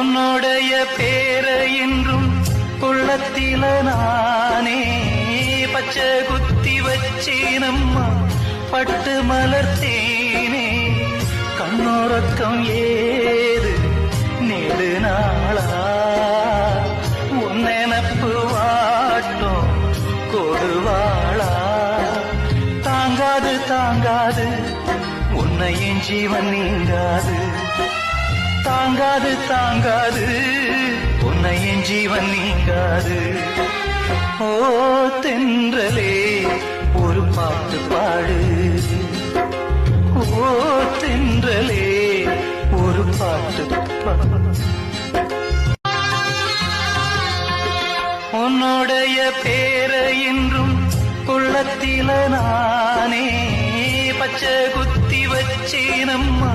உன்னுடைய பேர என்றும் உள்ளத்தில நானே பச்சை குத்தி வச்சேனம்மா பட்டு மலர்த்தேனே கண்ணோரக்கம் ஏது நெடு நாளா உன் நினப்பு வாட்டும் கொடுவாளா தாங்காது தாங்காது உன்னை என் ஜீவன் நீங்காது தாங்காது தாங்காது உன்னை என் ஜீவன் நீங்காது ஓ தென்றலே ஒரு பாட்டு பாடு ஓ தென்றலே ஒரு பாட்டு பாடு உன்னுடைய பேர என்றும் உள்ளத்தில நானே பச்சை குத்தி வச்சேனம்மா